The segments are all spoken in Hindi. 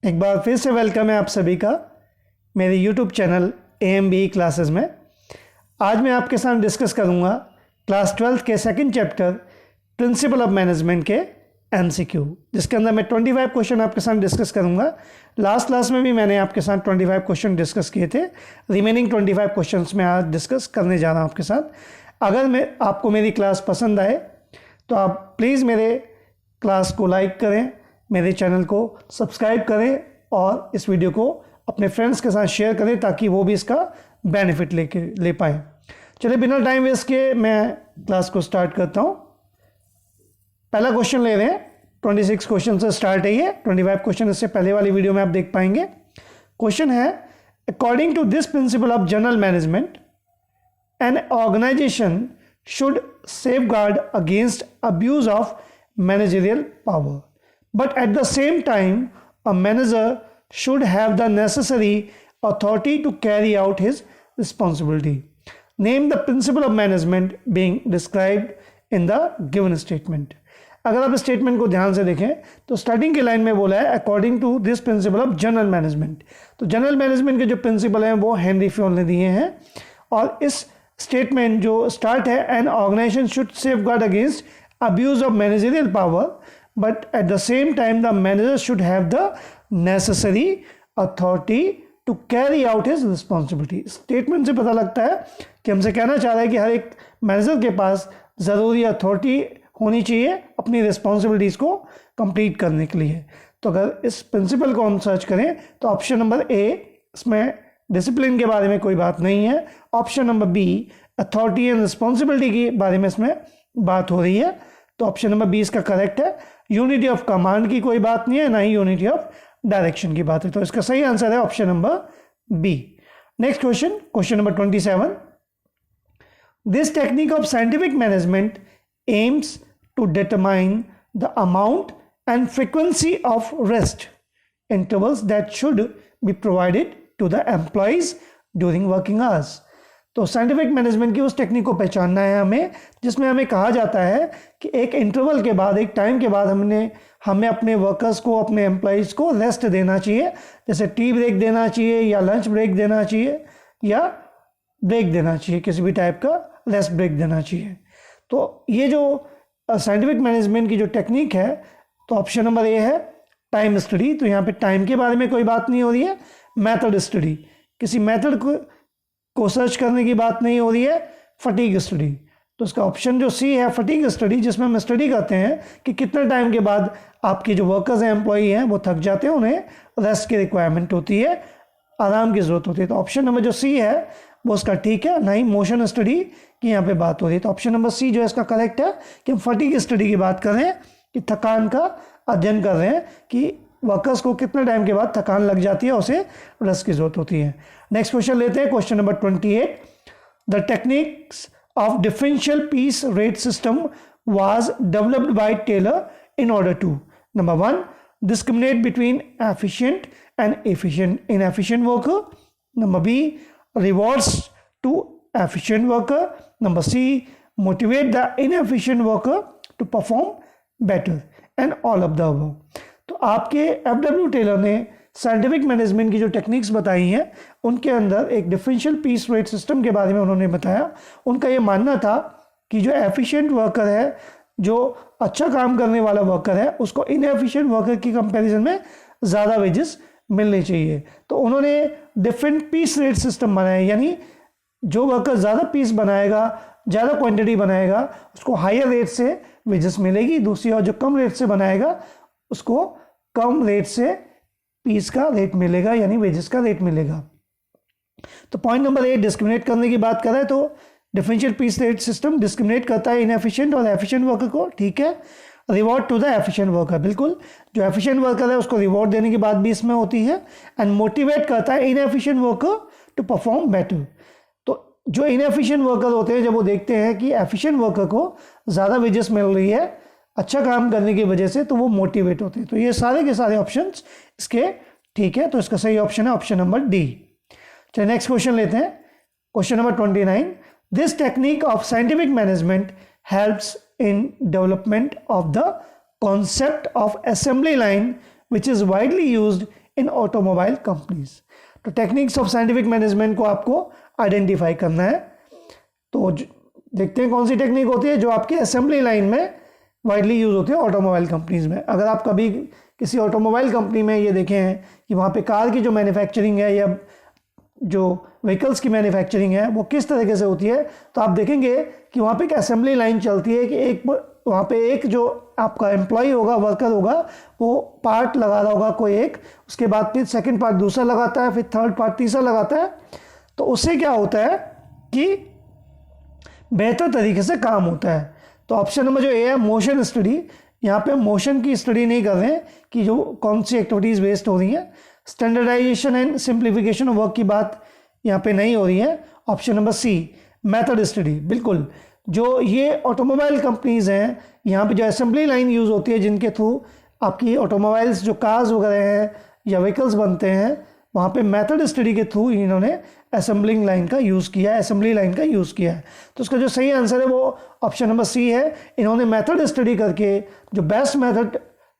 एक बार फिर से वेलकम है आप सभी का मेरे YouTube चैनल AMBE क्लासेस में। आज मैं आपके साथ डिस्कस करूंगा क्लास 12 के second chapter principal of management के MCQ, जिसके अंदर मैं 25 क्वेश्चन आपके साथ डिस्कस करूंगा। लास्ट क्लास में भी मैंने आपके साथ 25 क्वेश्चन डिस्कस किए थे। रिमेनिंग 25 क्वेश्चंस मैं आज डिस्कस करने जा रहा हूँ आपके साथ। अगर आपको मेरी क्लास पसंद आए तो आप प्लीज़ मेरे क्लास को लाइक करें, मेरे चैनल को सब्सक्राइब करें और इस वीडियो को अपने फ्रेंड्स के साथ शेयर करें ताकि वो भी इसका बेनिफिट ले पाएँ। चलिए बिना टाइम वेस्ट के मैं क्लास को स्टार्ट करता हूँ। पहला क्वेश्चन ले रहे हैं, 26 क्वेश्चन से स्टार्ट है ये। 25 क्वेश्चन इससे पहले वाली वीडियो में आप देख पाएंगे। क्वेश्चन है, according to this principle of general management an organisation should safeguard against abuse of managerial power, but at the same time a manager should have the necessary authority to carry out his responsibility. Name the principle of management being described in the given statement. अगर आप स्टेटमेंट को ध्यान से देखें तो स्टार्टिंग की लाइन में बोला है according to this principle of general management. तो जनरल मैनेजमेंट के जो प्रिंसिपल हैं वो हेनरी फ्योल ने दिए हैं और इस स्टेटमेंट जो स्टार्ट है, an organisation should safeguard against abuse of managerial power but at the same time the manager should have the necessary authority to carry out his responsibility. Statement से पता लगता है कि हमसे कहना चाह रहा है कि हर एक मैनेजर के पास ज़रूरी अथॉरिटी होनी चाहिए अपनी रिस्पॉन्सिबिलिटीज़ को कंप्लीट करने के लिए। तो अगर इस प्रिंसिपल को हम सर्च करें तो ऑप्शन नंबर ए, इसमें डिसिप्लिन के बारे में कोई बात नहीं है। Option number B, authority and responsibility के बारे में इसमें बात हो रही है, तो ऑप्शन नंबर बी इसका करेक्ट है। यूनिटी ऑफ कमांड की कोई बात नहीं है, ना ही यूनिटी ऑफ डायरेक्शन की बात है, तो इसका सही आंसर है option number B. Next question, question number 27। This technique of scientific management aims to determine the amount and frequency of rest intervals that should be provided to the employees during working hours. तो साइंटिफिक मैनेजमेंट की उस टेक्निक को पहचानना है हमें जिसमें हमें कहा जाता है कि एक इंटरवल के बाद, एक टाइम के बाद हमें अपने वर्कर्स को, अपने एम्प्लॉइज को रेस्ट देना चाहिए, जैसे टी ब्रेक देना चाहिए या लंच ब्रेक देना चाहिए या ब्रेक देना चाहिए, किसी भी टाइप का रेस्ट ब्रेक देना चाहिए। तो ये जो साइंटिफिक मैनेजमेंट की जो टेक्निक है, तो ऑप्शन नंबर ए है टाइम स्टडी। तो यहाँ पे टाइम के बारे में कोई बात नहीं हो रही है। मेथड स्टडी, किसी मेथड को सर्च करने की बात नहीं हो रही है। फटीग स्टडी, तो इसका ऑप्शन जो सी है फटीग स्टडी, जिसमें हम स्टडी करते हैं कि कितने टाइम के बाद आपके जो वर्कर्स हैं, एम्प्लॉई हैं, वो थक जाते हैं, उन्हें रेस्ट की रिक्वायरमेंट होती है, आराम की ज़रूरत होती है। तो ऑप्शन नंबर जो सी है वो उसका ठीक है, ना ही मोशन स्टडी की यहाँ पे बात हो रही है। तो ऑप्शन नंबर सी जो है इसका करेक्ट है कि हम फटीग स्टडी की बात कर रहे हैं, कि थकान का अध्ययन कर रहे हैं कि वर्कर्स को कितने टाइम के बाद थकान लग जाती है, उसे रेस्ट की जरूरत होती है। नेक्स्ट क्वेश्चन लेते हैं, question number 28। The techniques of differential piece rate system was developed by Taylor in order to, number 1, discriminate between efficient and inefficient worker, number B, rewards to efficient worker, number C, motivate the inefficient worker to perform better, and all of the above. तो आपके FW टेलर ने साइंटिफिक मैनेजमेंट की जो टेक्निक्स बताई हैं उनके अंदर एक डिफरेंशियल पीस रेट सिस्टम के बारे में उन्होंने बताया। उनका ये मानना था कि जो एफिशिएंट वर्कर है, जो अच्छा काम करने वाला वर्कर है, उसको इनएफिशिएंट वर्कर की कंपैरिजन में ज़्यादा वेजेस मिलने चाहिए। तो उन्होंने डिफरेंट पीस रेट सिस्टम बनाया, यानी जो वर्कर ज़्यादा पीस बनाएगा, ज़्यादा क्वान्टिटी बनाएगा, उसको हायर रेट से वेजेस मिलेगी। दूसरी और जो कम रेट से बनाएगा उसको कम रेट से पीस का रेट मिलेगा, यानी वेजेस का रेट मिलेगा। तो पॉइंट नंबर 8 डिस्क्रिमिनेट करने की बात कर रहा है, तो differential piece rate system discriminate करता है इनएफिशिएंट और एफिशिएंट वर्कर को, ठीक है। Reward to the efficient worker, बिल्कुल, जो एफिशिएंट वर्कर है उसको रिवॉर्ड देने की बात भी इसमें होती है। एंड मोटिवेट करता है inefficient worker to perform better. तो जो इनएफिशिएंट वर्कर होते हैं, जब वो देखते हैं कि एफिशिएंट वर्कर को ज़्यादा वेजेस मिल रही है अच्छा काम करने की वजह से, तो वो मोटिवेट होते हैं। तो ये सारे के सारे ऑप्शंस इसके ठीक है, तो इसका सही ऑप्शन है ऑप्शन नंबर डी। चलिए नेक्स्ट क्वेश्चन लेते हैं, question number 29। This technique of scientific management helps in development of the concept of assembly line which is widely used in automobile companies. तो टेक्निक्स ऑफ साइंटिफिक मैनेजमेंट को आपको आइडेंटिफाई करना है। तो देखते हैं कौन सी टेक्निक होती है जो आपकी असेंबली लाइन में वाइडली यूज होती है ऑटोमोबाइल कंपनीज में। अगर आप कभी किसी ऑटोमोबाइल कंपनी में ये देखे हैं कि वहाँ पे कार की जो मैन्युफैक्चरिंग है या जो व्हीकल्स की मैन्युफैक्चरिंग है वो किस तरीके से होती है, तो आप देखेंगे कि वहाँ पे एक असेंबली लाइन चलती है कि एक वहाँ पे एक जो आपका एम्प्लॉय होगा, वर्कर होगा, वो पार्ट लगा रहा होगा कोई एक, उसके बाद फिर सेकंड पार्ट दूसरा लगाता है, फिर थर्ड पार्ट तीसरा लगाता है। तो उससे क्या होता है कि बेहतर तरीके से काम होता है। तो ऑप्शन नंबर जो ए है मोशन स्टडी, यहाँ पे मोशन की स्टडी नहीं कर रहे हैं कि जो कौन सी एक्टिविटीज़ वेस्ट हो रही हैं। Standardisation and simplification of work की बात यहाँ पे नहीं हो रही है। Option number C method study, बिल्कुल जो ये ऑटोमोबाइल कंपनीज हैं यहाँ पे जो असेंबली लाइन यूज़ होती है जिनके थ्रू आपकी ऑटोमोबाइल्स जो कार्स वगैरह हैं या व्हीकल्स बनते हैं, वहाँ पे मेथड स्टडी के थ्रू इन्होंने असेंबलिंग लाइन का यूज़ किया है, असेंबली लाइन का यूज़ किया है। तो उसका जो सही आंसर है वो ऑप्शन नंबर सी है। इन्होंने मेथड स्टडी करके जो बेस्ट मेथड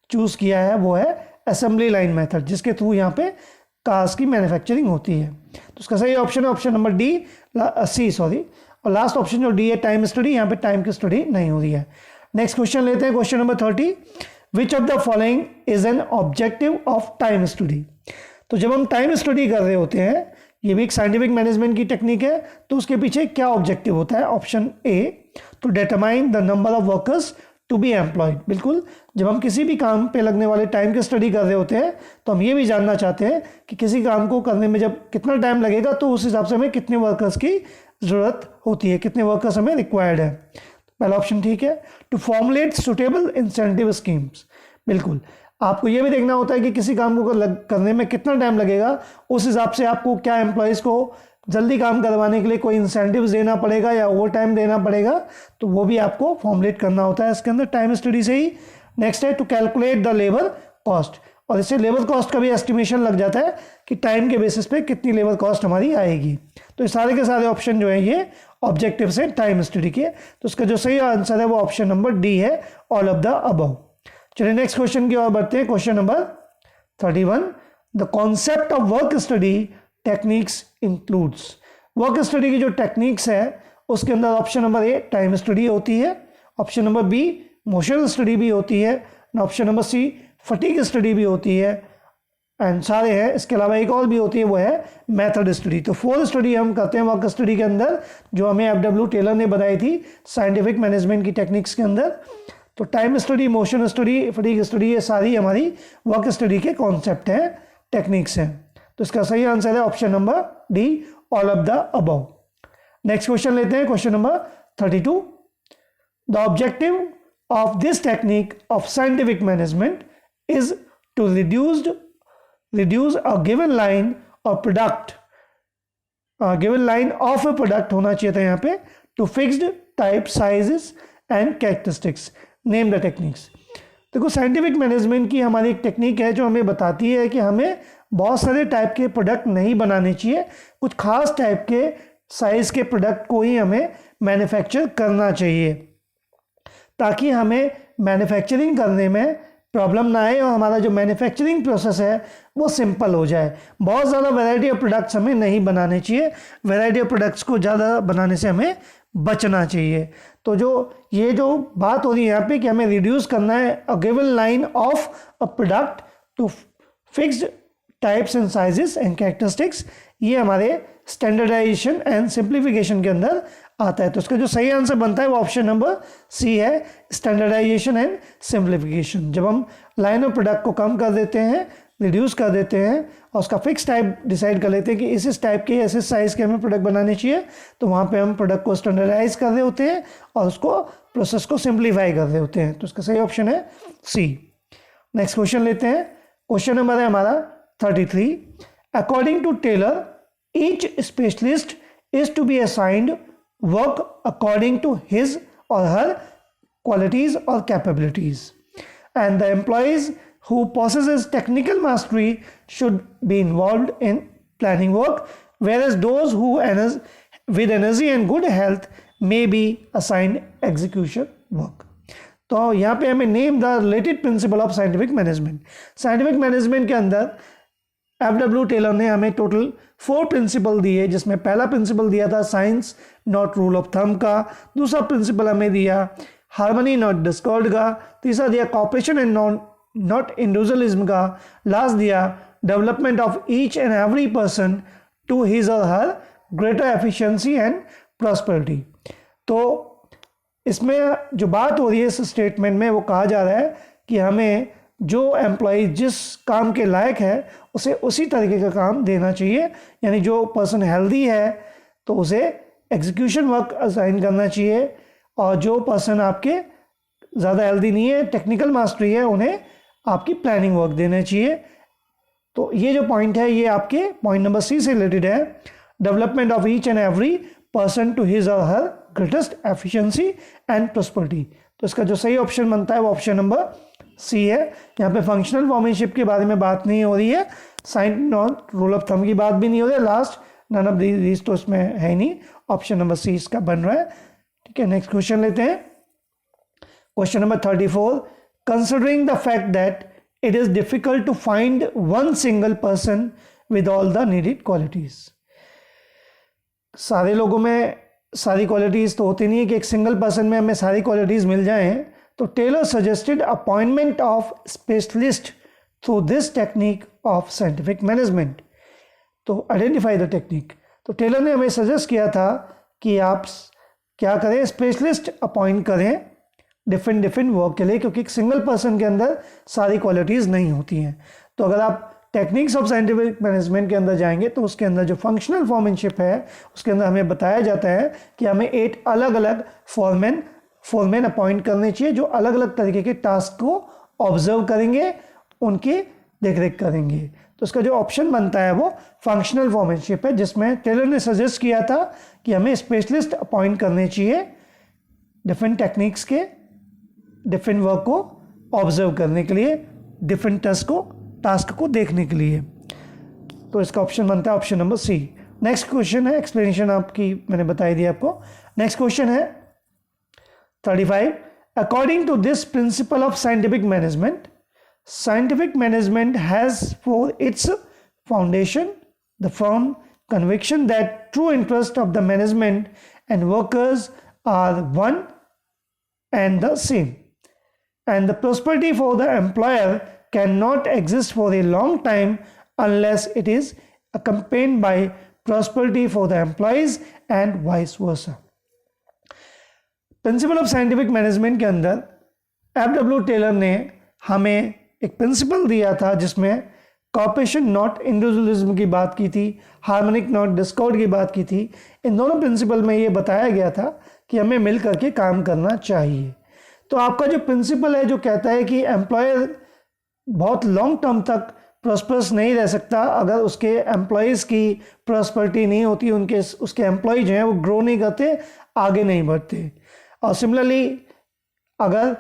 चूज़ किया है वो है असेंबली लाइन मेथड, जिसके थ्रू यहाँ पे कार्स की मैन्युफैक्चरिंग होती है। तो उसका सही ऑप्शन है ऑप्शन नंबर डी, सी सॉरी। और लास्ट ऑप्शन जो डी है टाइम स्टडी, यहाँ पे टाइम की स्टडी नहीं हो रही है। नेक्स्ट क्वेश्चन लेते हैं, question number 30। Which of the following is an objective of time study. तो जब हम टाइम स्टडी कर रहे होते हैं, ये भी एक साइंटिफिक मैनेजमेंट की टेक्निक है, तो उसके पीछे क्या ऑब्जेक्टिव होता है? Option A to determine the number of workers to be employed. बिल्कुल, जब हम किसी भी काम पे लगने वाले टाइम की स्टडी कर रहे होते हैं तो हम ये भी जानना चाहते हैं कि किसी काम को करने में जब कितना टाइम लगेगा तो उस हिसाब से हमें कितने वर्कर्स की ज़रूरत होती है, कितने वर्कर्स हमें रिक्वायर्ड है। पहला ऑप्शन ठीक है। To formulate suitable incentive schemes, बिल्कुल आपको ये भी देखना होता है कि किसी काम को करने में कितना टाइम लगेगा, उस हिसाब से आपको क्या एम्प्लॉयज़ को जल्दी काम करवाने के लिए कोई इंसेंटिव्स देना पड़ेगा या ओवर टाइम देना पड़ेगा, तो वो भी आपको फॉर्मुलेट करना होता है इसके अंदर टाइम स्टडी से ही। नेक्स्ट है to calculate the labour cost, और इससे लेबर कॉस्ट का भी एस्टिमेशन लग जाता है कि टाइम के बेसिस पे कितनी लेबर कॉस्ट हमारी आएगी। तो ये सारे के सारे ऑप्शन जो है ये ऑब्जेक्टिव्स हैं टाइम स्टडी के। तो इसका जो सही आंसर है वो ऑप्शन नंबर डी है, ऑल ऑफ द अबव। चलिए नेक्स्ट क्वेश्चन की ओर बढ़ते हैं। Question number 31। The concept of work study techniques includes. Work study की जो टेक्निक्स है उसके अंदर option number A time study होती है, option number B motion study भी होती है, option number C fatigue study भी होती है, एंड सारे हैं। इसके अलावा एक और भी होती है वो है मेथड स्टडी। तो 4 स्टडी हम करते हैं वर्क स्टडी के अंदर, जो हमें एफडब्ल्यू टेलर ने बताई थी साइंटिफिक मैनेजमेंट की टेक्निक्स के अंदर। तो time study, motion study, fatigue study, ये सारी हमारी वर्क स्टडी के कॉन्सेप्ट हैं, टेक्निक्स हैं। तो इसका सही आंसर है option number D, all of the above. Next question लेते हैं, question number 32। The objective of this technique of scientific management is to reduce a given line or product, given line of a product होना चाहिए था यहाँ पे, to fixed type sizes and characteristics, name the techniques। देखो साइंटिफिक मैनेजमेंट की हमारी एक टेक्निक है जो हमें बताती है कि हमें बहुत सारे टाइप के प्रोडक्ट नहीं बनाने चाहिए, कुछ खास टाइप के साइज के प्रोडक्ट को ही हमें मैन्युफैक्चर करना चाहिए, ताकि हमें मैन्युफैक्चरिंग करने में प्रॉब्लम ना आए और हमारा जो मैन्युफैक्चरिंग प्रोसेस है वो सिंपल हो जाए। बहुत ज़्यादा वैरायटी ऑफ प्रोडक्ट्स हमें नहीं बनाने चाहिए, वैरायटी ऑफ प्रोडक्ट्स को ज़्यादा बनाने से हमें बचना चाहिए। तो ये जो बात हो रही है यहाँ पे कि हमें रिड्यूस करना है a given line of a product to fixed types and sizes and characteristics, ये हमारे स्टैंडर्डाइजेशन एंड सिंप्लीफिकेशन के अंदर आता है। तो उसका जो सही आंसर बनता है वो ऑप्शन नंबर सी है, स्टैंडर्डाइजेशन एंड सिंप्लीफिकेशन। जब हम लाइन ऑफ प्रोडक्ट को कम कर देते हैं, रिड्यूस कर देते हैं और उसका फिक्स टाइप डिसाइड कर लेते हैं कि इस टाइप के ऐसे साइज़ के हमें प्रोडक्ट बनाने चाहिए, तो वहाँ पे हम प्रोडक्ट को स्टैंडर्डाइज कर रहे होते हैं और उसको प्रोसेस को सिंप्लीफाई कर रहे होते हैं। तो उसका सही ऑप्शन है सी। नेक्स्ट क्वेश्चन लेते हैं, क्वेश्चन नंबर है हमारा 33। According to Taylor each specialist is to be assigned work according to his or her qualities or capabilities, and the employees who possesses technical mastery should be involved in planning work, whereas those who with energy and good health may be assigned execution work। तो यहाँ पे हमें name the related principal of scientific management. Scientific management के अंदर FW टेलर ने हमें टोटल 4 प्रिंसिपल दिए, जिसमें पहला प्रिंसिपल दिया था science not rule of thumb का, दूसरा प्रिंसिपल हमें दिया हार्मनी नॉट डिस्कॉर्ड का, तीसरा दिया कॉपरेशन एंड नॉट इंडिविजुअलिज्म का, लास्ट दिया development of each and every person to his or her greater efficiency and prosperity. तो इसमें जो बात हो रही है इस स्टेटमेंट में, वो कहा जा रहा है कि हमें जो एम्प्लॉय जिस काम के लायक है उसे उसी तरीके का काम देना चाहिए। यानी जो पर्सन हेल्दी है तो उसे एग्जीक्यूशन वर्क असाइन करना चाहिए, और जो पर्सन आपके ज़्यादा हेल्दी नहीं है, टेक्निकल मास्टरी है, उन्हें आपकी प्लानिंग वर्क देना चाहिए। तो ये जो पॉइंट है ये आपके पॉइंट नंबर सी से रिलेटेड है, development of each and every person to his or her greatest efficiency and prosperity. तो इसका जो सही ऑप्शन बनता है वो ऑप्शन नंबर सी है। यहाँ पे फंक्शनल फॉर्मेनशिप के बारे में बात नहीं हो रही है, science not rule of thumb की बात भी नहीं हो रही है, लास्ट नन ऑफ दीज तो इसमें है ही नहीं, ऑप्शन नंबर सी इसका बन रहा है। ठीक है, नेक्स्ट क्वेश्चन लेते हैं। Question number 34, considering the fact that it is difficult to find one single person with all the needed qualities. सारे लोगों में सारी क्वालिटीज तो होती नहीं है कि एक सिंगल पर्सन में हमें सारी क्वालिटीज मिल जाएं। तो Taylor suggested appointment of specialist through this technique of scientific management. तो आइडेंटिफाई द टेक्निक। तो टेलर ने हमें सजेस्ट किया था कि आप क्या करें, स्पेशलिस्ट अपॉइंट करें डिफरेंट वर्क के लिए, क्योंकि एक सिंगल पर्सन के अंदर सारी क्वालिटीज़ नहीं होती हैं। तो अगर आप टेक्निक्स ऑफ साइंटिफिक मैनेजमेंट के अंदर जाएंगे तो उसके अंदर जो फंक्शनल फॉर्मनशिप है उसके अंदर हमें बताया जाता है कि हमें 8 अलग अलग फॉरमैन अपॉइंट करने चाहिए, जो अलग अलग तरीके के टास्क को ऑब्जर्व करेंगे, उनकी देखरेख करेंगे। तो इसका जो ऑप्शन बनता है वो फंक्शनल फॉर्मनशिप है, जिसमें टेलर ने सजेस्ट किया था कि हमें स्पेशलिस्ट अपॉइंट करने चाहिए डिफरेंट टेक्निक्स के डिफरेंट वर्क को ऑब्जर्व करने के लिए, डिफरेंट टास्क को देखने के लिए। तो इसका ऑप्शन बनता है option number C. Next question है, एक्सप्लेनेशन आपकी मैंने बताई दी आपको। नेक्स्ट क्वेश्चन है 35, according to this principle of scientific management has for its foundation the firm conviction that true interest of the management and workers are one and the same, and the prosperity for the employer cannot exist for a long time unless it is accompanied by prosperity for the employees and vice versa. Principal of scientific management के अंदर FW टेलर ने हमें एक प्रिंसिपल दिया था जिसमें कॉपरेशन नॉट इंडिविजुअलिज्म की बात की थी, हार्मोनिक नॉट डिस्कॉर्ड की बात की थी। इन दोनों प्रिंसिपल में ये बताया गया था कि हमें मिल करके काम करना चाहिए। तो आपका जो प्रिंसिपल है जो कहता है कि एम्प्लॉयर बहुत लॉन्ग टर्म तक प्रॉस्परस नहीं रह सकता अगर उसके एम्प्लॉयज़ की प्रॉस्पेरिटी नहीं होती, उसके एम्प्लॉय जो हैं वो ग्रो नहीं करते, आगे नहीं बढ़ते। और सिमिलरली अगर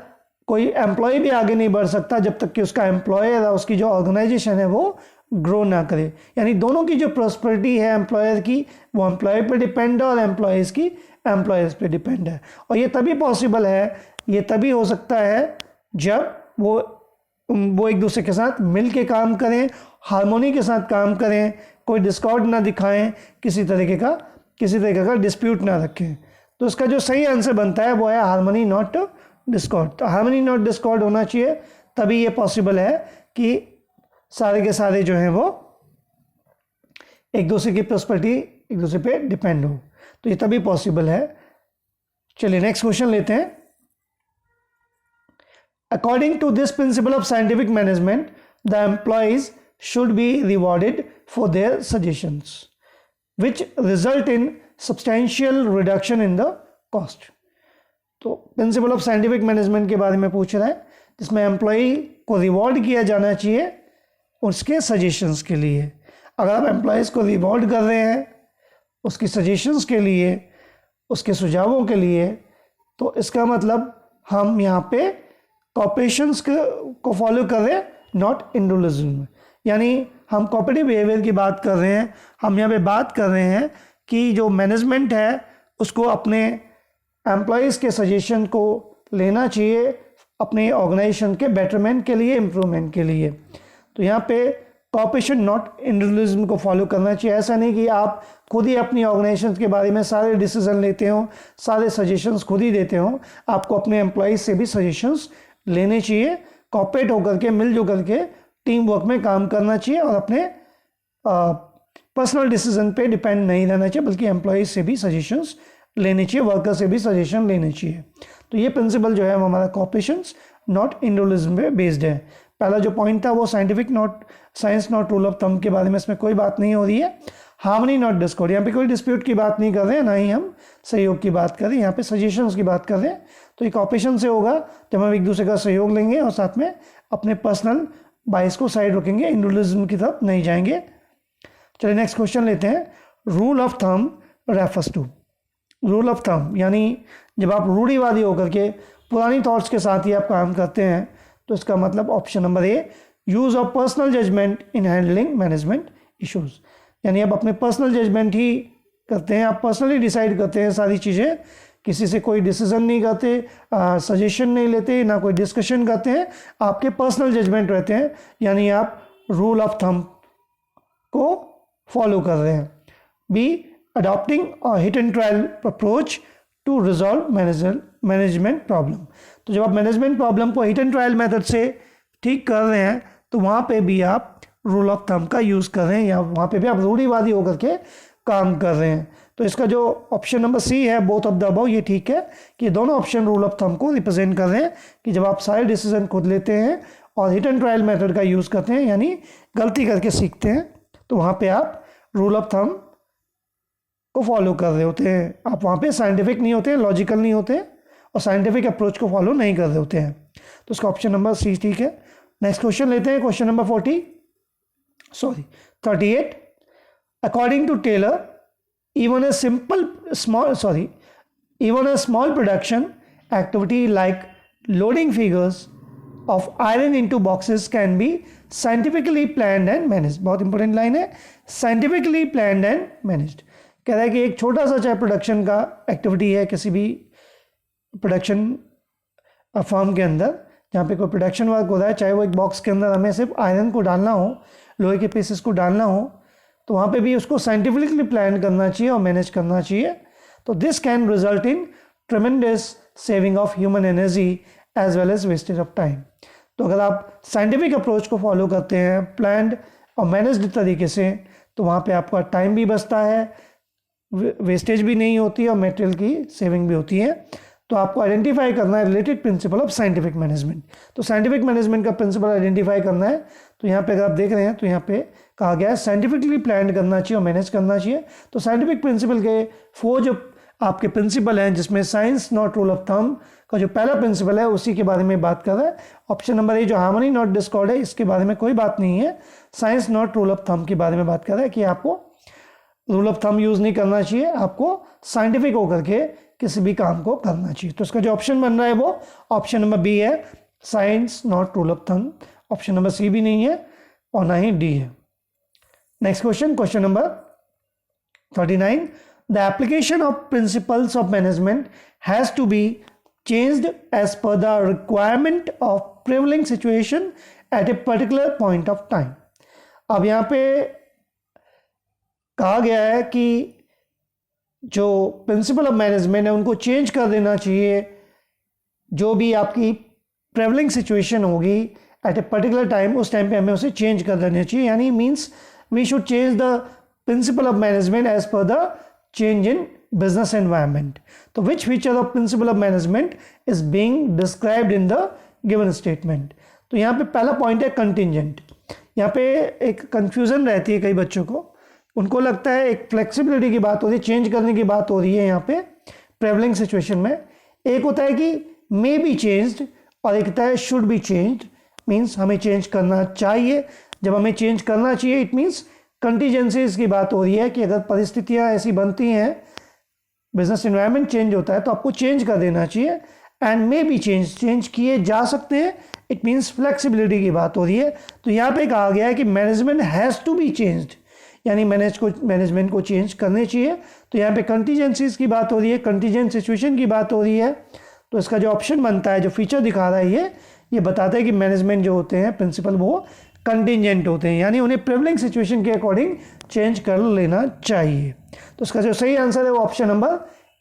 कोई एम्प्लॉय भी आगे नहीं बढ़ सकता जब तक कि उसका एम्प्लॉयर और उसकी जो ऑर्गेनाइजेशन है वो ग्रो ना करे। यानी दोनों की जो प्रॉस्पेरिटी है एम्प्लॉयर की वो एम्प्लॉय पे डिपेंड है और एम्प्लॉयज़ की एम्प्लॉयर्स पे डिपेंड है। और ये तभी पॉसिबल है, ये तभी हो सकता है जब वो एक दूसरे के साथ मिल के काम करें, हार्मोनी के साथ काम करें, कोई डिस्कॉर्ड ना दिखाएं, किसी तरीके का डिस्प्यूट ना रखें। तो इसका जो सही आंसर बनता है वो है हार्मनी नॉट डिस्कॉर्ड। तो हार्मनी नॉट डिस्कॉर्ड होना चाहिए, तभी ये पॉसिबल है कि सारे के सारे जो हैं वो एक दूसरे की प्रॉस्पेरिटी एक दूसरे पे डिपेंड हो। तो ये तभी पॉसिबल है। चलिए नेक्स्ट क्वेश्चन लेते हैं। According to this principle of scientific management, the employees should be rewarded for their suggestions, which result in substantial reduction in the cost. तो प्रिंसिपल ऑफ साइंटिफिक मैनेजमेंट के बारे में पूछ रहा है, जिसमें एम्प्लॉई को रिवॉर्ड किया जाना चाहिए उसके सजेशंस के लिए। अगर आप एम्प्लॉयज़ को रिवॉर्ड कर रहे हैं उसकी सजेशंस के लिए, उसके सुझावों के लिए, तो इसका मतलब हम यहाँ पे कॉपरेशंस को फॉलो कर रहे हैं, नॉट इंडिविजुअलिज्म। यानी हम कॉपरेटिव बिहेवियर की बात कर रहे हैं। हम यहाँ पे बात कर रहे हैं कि जो मैनेजमेंट है उसको अपने एम्प्लॉयज़ के सजेशन को लेना चाहिए अपने ऑर्गेनाइजेशन के बेटरमेंट के लिए, इम्प्रूवमेंट के लिए। तो यहाँ पे कॉपरेशन नॉट इंडिविजुअलिज्म को फॉलो करना चाहिए। ऐसा नहीं कि आप खुद ही अपनी ऑर्गेनाइजेशन के बारे में सारे डिसीजन लेते हो, सारे सजेशंस खुद ही देते हो। आपको अपने एम्प्लॉयज़ से भी सजेशंस लेने चाहिए, कॉपरेट होकर के, मिलजुल करके टीम वर्क में काम करना चाहिए और अपने पर्सनल डिसीजन पे डिपेंड नहीं रहना चाहिए, बल्कि एम्प्लॉयज़ से भी सजेशंस लेने चाहिए, वर्कर से भी सजेशन लेने चाहिए। तो ये प्रिंसिपल जो है वो हमारा कॉपरेशन नॉट इंडिविजुअलिज्म पे बेस्ड है। पहला जो पॉइंट था वो science not rule of thumb के बारे में, इसमें कोई बात नहीं हो रही है। हार्मनी नॉट डिस्कॉर्ड, यहाँ पे कोई डिस्प्यूट की बात नहीं कर रहे हैं, ना ही हम सहयोग की बात कर रहे हैं, यहाँ पे सजेशंस की बात कर रहे हैं। तो ये कॉपरेशन से होगा जब हम एक दूसरे का सहयोग लेंगे और साथ में अपने पर्सनल बाइस को साइड रखेंगे, इंडिविजुअलिज्म की तरफ नहीं जाएंगे। चलिए नेक्स्ट क्वेश्चन लेते हैं। Rule of thumb refers to, rule of thumb यानी जब आप रूढ़िवादी होकर के पुरानी थॉट्स के साथ ही आप काम करते हैं, तो इसका मतलब option number A, use of personal judgement in handling management issues, यानी आप अपने पर्सनल जजमेंट ही करते हैं, आप पर्सनली डिसाइड करते हैं सारी चीज़ें, किसी से कोई डिसीजन नहीं करते, सजेशन नहीं लेते, ना कोई डिस्कशन करते हैं, आपके पर्सनल जजमेंट रहते हैं, यानी आप रूल ऑफ थंब को फॉलो कर रहे हैं। B, adopting a hit and trial approach to resolve management problem, तो जब आप मैनेजमेंट प्रॉब्लम को हिट एंड ट्रायल मेथड से ठीक कर रहे हैं तो वहाँ पे भी आप रूल ऑफ थंब का यूज़ कर रहे हैं, या वहाँ पे भी आप रूढ़िवादी होकर के काम कर रहे हैं। तो इसका जो ऑप्शन नंबर सी है, बोथ ऑफ द अबव, ये ठीक है कि दोनों ऑप्शन रूल ऑफ थंब को रिप्रेजेंट कर रहे हैं कि जब आप सारे डिसीजन खुद लेते हैं और हिट एंड ट्रायल मेथड का यूज़ करते हैं, यानी गलती करके सीखते हैं, तो वहाँ पे आप रूल ऑफ थंब को फॉलो कर रहे होते हैं। आप वहाँ पे साइंटिफिक नहीं होते, लॉजिकल नहीं होते और साइंटिफिक अप्रोच को फॉलो नहीं कर रहे होते हैं। तो इसका ऑप्शन नंबर सी ठीक है। नेक्स्ट क्वेश्चन लेते हैं, question number 38। According to Taylor, even a small production activity like loading figures of iron into boxes can be scientifically planned and managed। बहुत इंपॉर्टेंट लाइन है, scientifically planned and managed। कह रहा है कि एक छोटा सा चाहे प्रोडक्शन का एक्टिविटी है किसी भी प्रोडक्शन फर्म के अंदर, जहाँ पे कोई प्रोडक्शन वर्क हो रहा है, चाहे वो एक बॉक्स के अंदर हमें सिर्फ आयरन को डालना हो, लोहे के पीसेस को डालना हो, तो वहाँ पे भी उसको साइंटिफिकली प्लान करना चाहिए और मैनेज करना चाहिए। तो this can result in tremendous saving of human energy as well as wastage of time. तो अगर आप साइंटिफिक अप्रोच को फॉलो करते हैं प्लान्ड और मैनेज्ड तरीके से, तो वहाँ पे आपका टाइम भी बचता है, वेस्टेज भी नहीं होती और मटेरियल की सेविंग भी होती है। तो आपको आइडेंटिफाई करना है related principal of scientific management. तो साइंटिफिक मैनेजमेंट का प्रिंसिपल आइडेंटिफाई करना है। तो यहाँ पे अगर आप देख रहे हैं तो यहाँ पे कहा गया है साइंटिफिकली प्लान करना चाहिए और मैनेज करना चाहिए। तो साइंटिफिक प्रिंसिपल के 4 जो आपके प्रिंसिपल हैं, जिसमें science not rule of thumb का जो पहला प्रिंसिपल है उसी के बारे में बात कर रहा है। ऑप्शन नंबर ए जो हार्मनी नॉट डिस्कॉर्ड है, इसके बारे में कोई बात नहीं है, science not rule of thumb के बारे में बात कर रहा है कि आपको रूल ऑफ थंब यूज़ नहीं करना चाहिए, आपको साइंटिफिक होकर के किसी भी काम को करना चाहिए। तो इसका जो ऑप्शन बन रहा है वो ऑप्शन नंबर बी है, science not rule of thumb. Option number C भी नहीं है और ना ही डी है। Next question, question number 39। The application of principles of management has to be changed as per the requirement of prevailing situation at a particular point of time. अब यहाँ पे कहा गया है कि जो प्रिंसिपल ऑफ मैनेजमेंट है उनको चेंज कर देना चाहिए, जो भी आपकी प्रेवलिंग सिचुएशन होगी एट ए पर्टिकुलर टाइम, उस टाइम पे हमें उसे चेंज कर देना चाहिए। यानी means we should change the principle of management as per the change in business environment. तो which feature of principle of management is being described in the given statement. तो यहाँ पे पहला पॉइंट है कंटिजेंट। यहाँ पे एक कंफ्यूजन रहती है कई बच्चों को, उनको लगता है एक फ्लेक्सिबिलिटी की बात हो रही है, चेंज करने की बात हो रही है यहाँ पे प्रेवलिंग सिचुएशन में। एक होता है कि मे बी चेंज्ड और एक होता है शुड बी चेंज्ड, मीन्स हमें चेंज करना चाहिए। जब हमें चेंज करना चाहिए इट मीन्स कंटीजेंसीज की बात हो रही है कि अगर परिस्थितियाँ ऐसी बनती हैं, बिजनेस एनवायरनमेंट चेंज होता है तो आपको चेंज कर देना चाहिए। एंड मे बी चेंज किए जा सकते हैं, इट मीन्स फ्लेक्सिबिलिटी की बात हो रही है। तो यहाँ पे कहा गया है कि management has to be changed, यानी मैनेजमेंट को चेंज करने चाहिए। तो यहाँ पे कंटीजेंसीज की बात हो रही है, कंटीजेंट सिचुएशन की बात हो रही है। तो इसका जो ऑप्शन बनता है, जो फीचर दिखा रहा है ये बताता है कि मैनेजमेंट जो होते हैं प्रिंसिपल वो कंटिजेंट होते हैं, यानी उन्हें प्रिवलिंग सिचुएशन के अकॉर्डिंग चेंज कर लेना चाहिए। तो इसका जो सही आंसर है वो ऑप्शन नंबर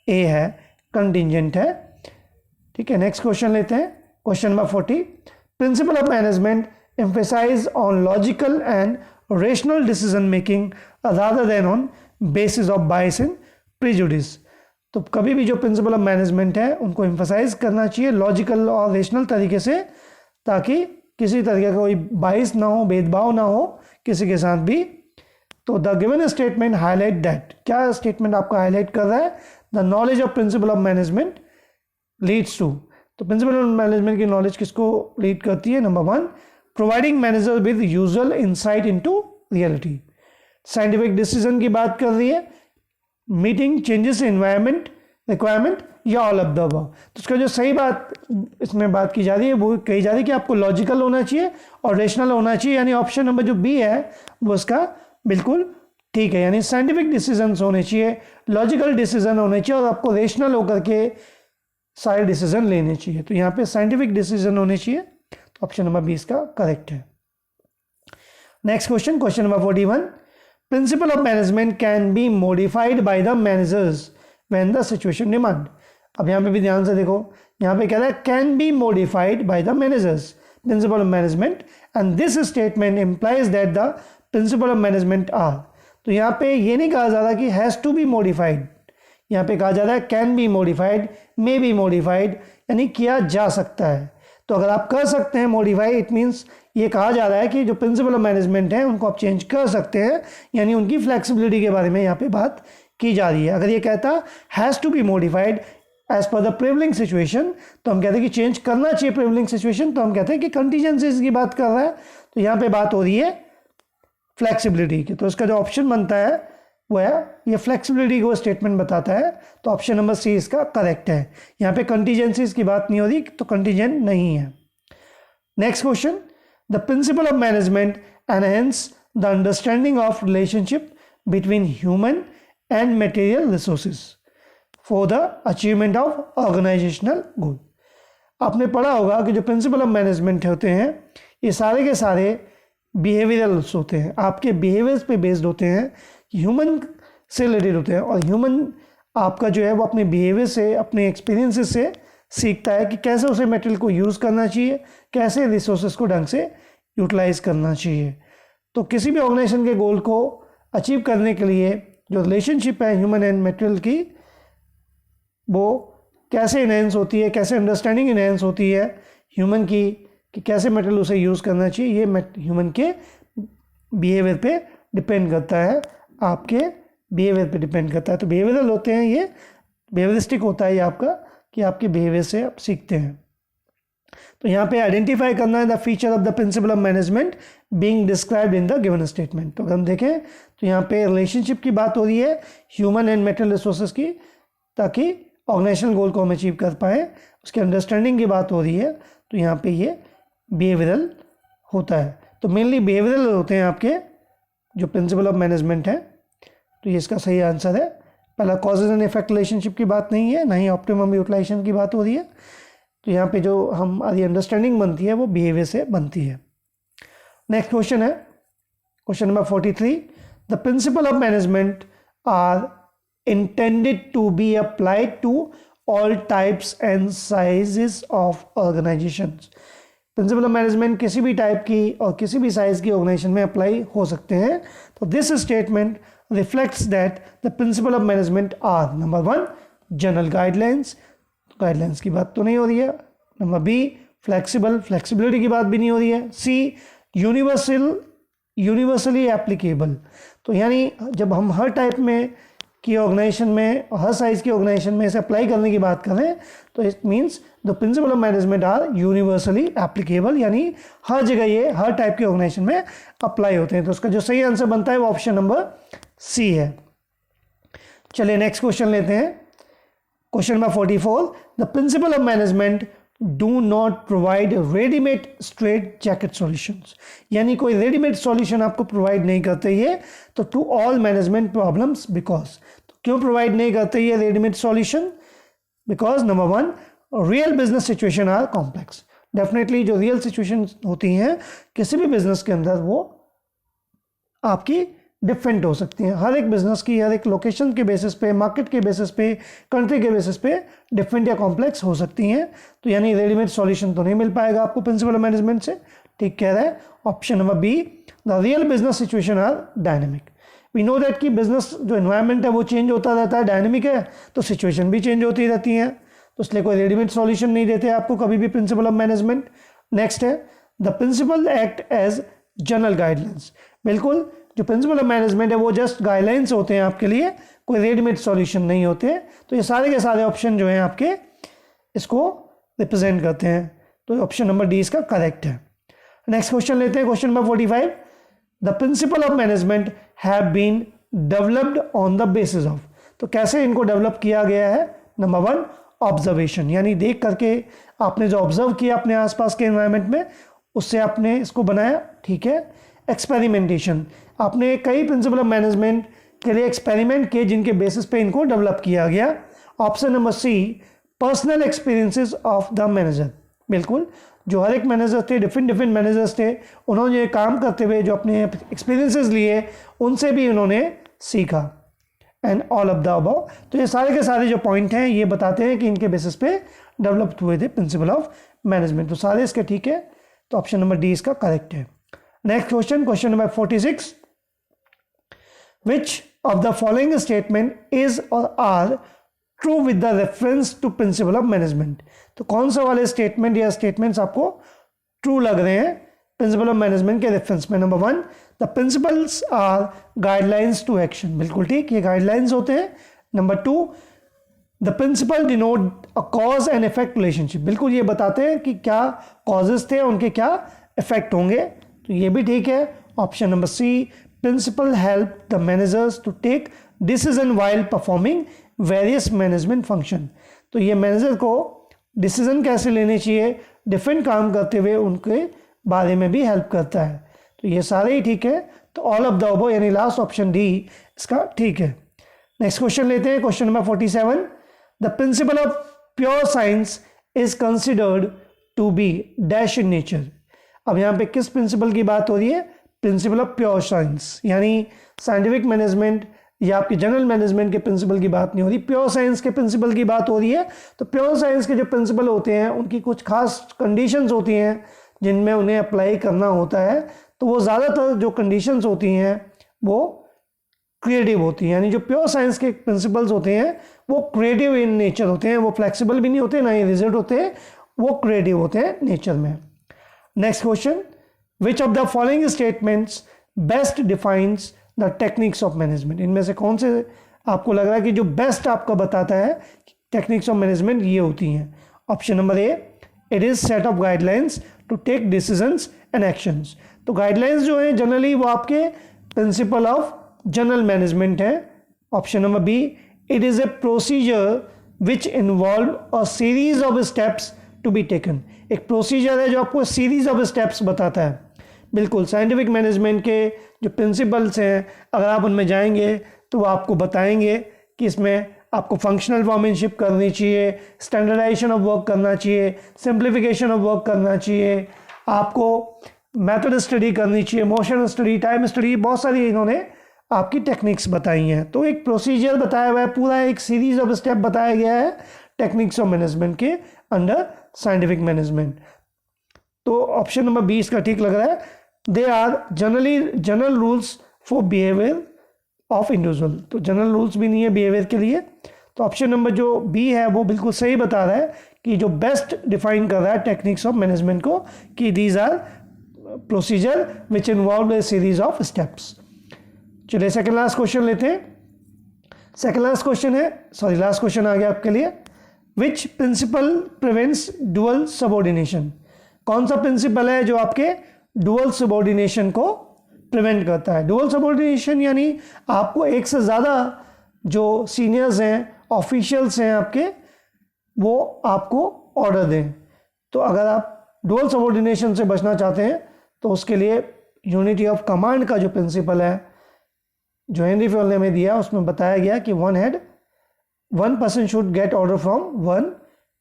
ए है, कंटिजेंट है। ठीक है, नेक्स्ट क्वेश्चन लेते हैं। Question number 40, principal of management emphasize on logical and rational decision making rather than on basis of bias and prejudice। तो कभी भी जो प्रिंसिपल ऑफ मैनेजमेंट है उनको एम्फसाइज करना चाहिए लॉजिकल और रेशनल तरीके से, ताकि किसी तरीके का कोई बाइस ना हो, भेदभाव ना हो किसी के साथ भी। तो the given statement highlight that, क्या स्टेटमेंट आपका हाईलाइट कर रहा है? The knowledge of principle of management leads to, तो प्रिंसिपल ऑफ मैनेजमेंट की नॉलेज किसको लीड करती है? Number 1, providing manager with useful insight into reality. Scientific decision की बात कर रही है, मीटिंग चेंजेस एनवायरमेंट रिक्वायरमेंट, या ऑल ऑफ द अबव। तो उसका जो सही बात इसमें बात की जा रही है वो कही जा रही है कि आपको लॉजिकल होना चाहिए और रेशनल होना चाहिए, यानी ऑप्शन नंबर जो बी है वो उसका बिल्कुल ठीक है। यानी साइंटिफिक डिसीजन होने चाहिए, लॉजिकल डिसीजन होने चाहिए और आपको रेशनल होकर के सारे डिसीजन लेने चाहिए। तो यहाँ पे साइंटिफिक डिसीजन होने चाहिए, तो ऑप्शन नंबर 20 का करेक्ट है। Next question, question number 41, principal of management can be modified by the managers when the situation demand. अब यहाँ पे भी ध्यान से देखो, यहाँ पे कह रहा है can be modified by the managers principle of management and this statement implies that the principle of management are. तो यहाँ पे ये नहीं कहा जा रहा कि हैज़ टू बी मॉडिफाइड, यहाँ पे कहा जा रहा है can be modified, may be modified, यानी किया जा सकता है। तो अगर आप कर सकते हैं मॉडिफाई, इट मीन्स ये कहा जा रहा है कि जो प्रिंसिपल ऑफ मैनेजमेंट है उनको आप चेंज कर सकते हैं, यानी उनकी फ्लेक्सिबिलिटी के बारे में यहाँ पे बात की जा रही है। अगर ये कहता has to be modified as per the prevailing situation, तो हम कहते हैं कि चेंज करना चाहिए प्रिवलिंग सिचुएशन, तो हम कहते हैं कि कंटीजेंसीज की बात कर रहा है। तो यहाँ पे बात हो रही है फ्लेक्सिबिलिटी की, तो इसका जो ऑप्शन बनता है वो है ये फ्लेक्सिबिलिटी को स्टेटमेंट बताता है, तो ऑप्शन नंबर सी इसका करेक्ट है। यहाँ पे कंटीजेंसीज की बात नहीं हो रही, तो कंटीजेंट नहीं है। Next question, the principle of management enhance the understanding of relationship between human and material resources for the achievement of organisational goal. आपने पढ़ा होगा कि जो प्रिंसिपल ऑफ मैनेजमेंट होते हैं ये सारे के सारे बिहेवियरल्स होते हैं, आपके बिहेवियर्स पे बेस्ड होते हैं, ह्यूमन से रिलेटेड होते हैं, और ह्यूमन आपका जो है वो अपने बिहेवियर से, अपने एक्सपीरियंसेस से सीखता है कि कैसे उसे मटेरियल को यूज़ करना चाहिए, कैसे रिसोर्सेज को ढंग से यूटिलाइज करना चाहिए। तो किसी भी ऑर्गेनाइजेशन के गोल को अचीव करने के लिए जो रिलेशनशिप है ह्यूमन एंड मटेरियल की, वो कैसे इनहेंस होती है, कैसे अंडरस्टैंडिंग इनहेंस होती है ह्यूमन की, कि कैसे मटेरियल उसे यूज़ करना चाहिए, ये ह्यूमन के बिहेवियर पे डिपेंड करता है, आपके बिहेवियर पे डिपेंड करता है। तो बिहेवियरल होते हैं ये, बिहेवियरिस्टिक होता है ये आपका, कि आपके बिहेवियर से आप सीखते हैं। तो यहाँ पे आइडेंटिफाई करना है the feature of the principle of management being described in the given statement. तो अगर हम देखें तो यहाँ पे रिलेशनशिप की बात हो रही है ह्यूमन एंड मटेरियल रिसोर्सेज की, ताकि ऑर्गेनाइजेशनल गोल को हम अचीव कर पाए, उसके अंडरस्टैंडिंग की बात हो रही है। तो यहाँ पे ये बिहेवियरल होता है। तो मेनली बिहेवियरल होते हैं आपके जो प्रिंसिपल ऑफ मैनेजमेंट है। तो ये इसका सही आंसर है। पहला कॉजेज एंड इफेक्ट रिलेशनशिप की बात नहीं है, ना ही ऑप्टिमम यूटिलाइजेशन की बात हो रही है। तो यहाँ पे जो हमारी अंडरस्टैंडिंग बनती है वो बिहेवियर से बनती है। नेक्स्ट क्वेश्चन है question number 43, the principle of management are intended to be applied to all types and sizes of organisations. Principle of management किसी भी टाइप की और किसी भी साइज की ऑर्गेनाइजेशन में अप्लाई हो सकते हैं। तो this statement reflects that the principle of management are number 1 general guidelines, guidelines की बात तो नहीं हो रही है। नंबर बी फ्लेक्सिबल, फ्लेक्सिबिलिटी की बात भी नहीं हो रही है। सी यूनिवर्सली एप्लीकेबल, तो यानी जब हम हर टाइप में की ऑर्गेनाइजेशन में, हर साइज की ऑर्गेनाइजेशन में इसे अप्लाई करने की बात करें, तो it means the principle of management are universally applicable, यानी हर जगह ये हर टाइप की ऑर्गेनाइजेशन में अप्लाई होते हैं। तो उसका जो सही आंसर बनता है वो ऑप्शन नंबर सी है। चलिए नेक्स्ट क्वेश्चन लेते हैं। Question number 44, the principle of management do not provide readymade straight jacket solutions, यानी कोई रेडीमेड सॉल्यूशन आपको प्रोवाइड नहीं करते ये, तो to all management problems. Because, तो क्यों प्रोवाइड नहीं करते ये readymade solution? Because number 1 real business situation are complex, definitely जो रियल सिचुएशन होती हैं किसी भी बिजनेस के अंदर वो आपकी डिफरेंट हो सकती हैं। हर एक बिजनेस की हर एक लोकेशन के बेसिस पे, मार्केट के बेसिस पे, कंट्री के बेसिस पे डिफरेंट या कॉम्प्लेक्स हो सकती हैं। तो यानी रेडीमेड सॉल्यूशन तो नहीं मिल पाएगा आपको प्रिंसिपल ऑफ मैनेजमेंट से। ठीक कह रहा है option number B, the real business situation are dynamic. We know that कि बिजनेस जो एनवायरनमेंट है वो चेंज होता रहता है, डायनेमिक है, तो सिचुएशन भी चेंज होती रहती हैं, तो इसलिए कोई रेडीमेड सॉल्यूशन नहीं देते आपको कभी भी प्रिंसिपल ऑफ मैनेजमेंट। नेक्स्ट है the principle act as general guidelines. बिल्कुल, जो प्रिंसिपल ऑफ मैनेजमेंट है वो जस्ट गाइडलाइंस होते हैं आपके लिए, कोई रेडीमेड सॉल्यूशन नहीं होते। तो ये सारे के सारे ऑप्शन जो हैं आपके इसको रिप्रेजेंट करते हैं, तो ऑप्शन नंबर डी इसका करेक्ट है। नेक्स्ट क्वेश्चन लेते हैं, question number 45, the principle of management have been developed on the basis of. तो कैसे इनको डेवलप किया गया है? नंबर 1, ऑब्जर्वेशन, यानी देख करके आपने जो ऑब्जर्व किया अपने आसपास के एनवायरनमेंट में उससे आपने इसको बनाया। ठीक है। एक्सपेरिमेंटेशन, आपने कई प्रिंसिपल ऑफ मैनेजमेंट के लिए एक्सपेरिमेंट किए जिनके बेसिस पे इनको डेवलप किया गया। Option number C, personal experiences of the manager. बिल्कुल, जो हर एक मैनेजर थे, डिफरेंट मैनेजर्स थे, उन्होंने काम करते हुए जो अपने एक्सपीरियंसेस लिए उनसे भी उन्होंने सीखा। And all of the above. तो ये सारे के सारे जो पॉइंट हैं ये बताते हैं कि इनके बेसिस पे डेवलप हुए थे प्रिंसिपल ऑफ मैनेजमेंट। तो सारे इसके ठीक है, तो ऑप्शन नंबर डी इसका करेक्ट है। Next question, question number 46, which of the following statement is और are true with the reference to principle of management. तो कौन सा वाले स्टेटमेंट या स्टेटमेंट्स आपको ट्रू लग रहे हैं प्रिंसिपल ऑफ मैनेजमेंट के रेफरेंस में? Number 1, the principles are guidelines to action. बिल्कुल ठीक, ये गाइडलाइंस होते हैं। Number 2, the principle denote a cause and effect relationship. बिल्कुल ये बताते हैं कि क्या कॉजेज थे, उनके क्या इफेक्ट होंगे, तो ये भी ठीक है। Option number C, principle help the managers to take decision while performing various management function. तो ये मैनेजर को डिसीजन कैसे लेने चाहिए डिफरेंट काम करते हुए उनके बारे में भी हेल्प करता है। तो ये सारे ही ठीक है, तो ऑल ऑफ द अबव यानी लास्ट ऑप्शन डी इसका ठीक है। नेक्स्ट क्वेश्चन लेते हैं, question number 47, the principle of pure science is considered to be dash in nature. अब यहाँ पे किस प्रिंसिपल की बात हो रही है? प्रिंसिपल ऑफ प्योर साइंस, यानी साइंटिफिक मैनेजमेंट या आपकी जनरल मैनेजमेंट के प्रिंसिपल की बात नहीं हो रही, प्योर साइंस के प्रिंसिपल की बात हो रही है। तो प्योर साइंस के जो प्रिंसिपल होते हैं उनकी कुछ खास कंडीशंस होती हैं जिनमें उन्हें अप्लाई करना होता है। तो वो ज़्यादातर जो कंडीशंस होती हैं वो क्रिएटिव होती हैं, यानी जो प्योर साइंस के प्रिंसिपल्स होते हैं वो क्रिएटिव इन नेचर होते हैं, वो फ्लेक्सिबल भी नहीं होते, ना ही रिजिड होते हैं, वो क्रिएटिव होते हैं नेचर में। Next question, which of the following statements best defines the techniques of management. इनमें से कौन से आपको लग रहा है कि जो बेस्ट आपका बताता है टेक्निक्स ऑफ मैनेजमेंट ये होती हैं? Option number A, it is set of guidelines to take decisions and actions. तो गाइडलाइंस जो है जनरली वो आपके प्रिंसिपल ऑफ जनरल मैनेजमेंट है। Option number B, it is a procedure which involve a series of steps to be taken. एक प्रोसीजर है जो आपको सीरीज ऑफ स्टेप्स बताता है। बिल्कुल, साइंटिफिक मैनेजमेंट के जो प्रिंसिपल्स हैं अगर आप उनमें जाएंगे तो वो आपको बताएंगे कि इसमें आपको फंक्शनल फॉर्मेनशिप करनी चाहिए, स्टैंडर्डाइजेशन ऑफ वर्क करना चाहिए, सिंप्लीफिकेशन ऑफ वर्क करना चाहिए, आपको मेथड स्टडी करनी चाहिए, मोशन स्टडी, टाइम स्टडी, बहुत सारी इन्होंने आपकी टेक्निक्स बताई हैं। तो एक प्रोसीजर बताया हुआ है, पूरा एक सीरीज ऑफ स्टेप बताया गया है टेक्निक्स ऑफ मैनेजमेंट के अंडर साइंटिफिक मैनेजमेंट। तो ऑप्शन नंबर 20 का ठीक लग रहा है। They are general rules for behaviour of individual. तो जनरल रूल्स भी नहीं है बिहेवियर के लिए। तो ऑप्शन नंबर जो बी है वो बिल्कुल सही बता रहा है कि जो बेस्ट डिफाइन कर रहा है टेक्निक्स ऑफ मैनेजमेंट को, कि these are procedure which involve a series of steps. चलिए सेकंड लास्ट क्वेश्चन लेते हैं। सेकंड लास्ट क्वेश्चन है, सॉरी लास्ट क्वेश्चन आ गया आपके लिए, which principle prevents dual subordination. कौन सा प्रिंसिपल है जो आपके डुअल सबऑर्डिनेशन को प्रिवेंट करता है? डुअल सबऑर्डिनेशन यानी आपको एक से ज़्यादा जो सीनियर्स हैं, ऑफिशियल्स हैं आपके, वो आपको ऑर्डर दें। तो अगर आप डुअल सबऑर्डिनेशन से बचना चाहते हैं तो उसके लिए यूनिटी ऑफ कमांड का जो प्रिंसिपल है जो हेनरी फॉल ने हमें दिया उसमें बताया गया कि one person should get order from one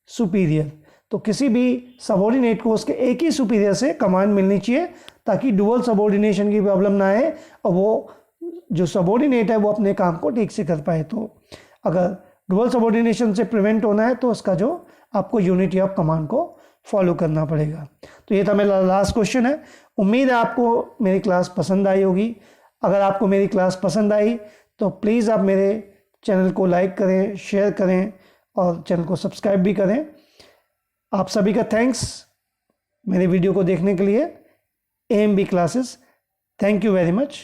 superior. तो किसी भी सबॉर्डिनेट को उसके एक ही सुपीरियर से कमांड मिलनी चाहिए, ताकि डुअल सबॉर्डिनेशन की प्रॉब्लम ना आए और वो जो सबॉर्डिनेट है वो अपने काम को ठीक से कर पाए। तो अगर डुअल सबॉर्डिनेशन से प्रिवेंट होना है तो उसका जो आपको यूनिटी ऑफ कमांड को फॉलो करना पड़ेगा। तो ये था मेरा लास्ट क्वेश्चन है। उम्मीद है आपको मेरी क्लास पसंद आई होगी। अगर आपको मेरी क्लास पसंद आई तो प्लीज़ आप मेरे चैनल को लाइक करें, शेयर करें और चैनल को सब्सक्राइब भी करें। आप सभी का थैंक्स मेरे वीडियो को देखने के लिए। AMB classes, thank you very much.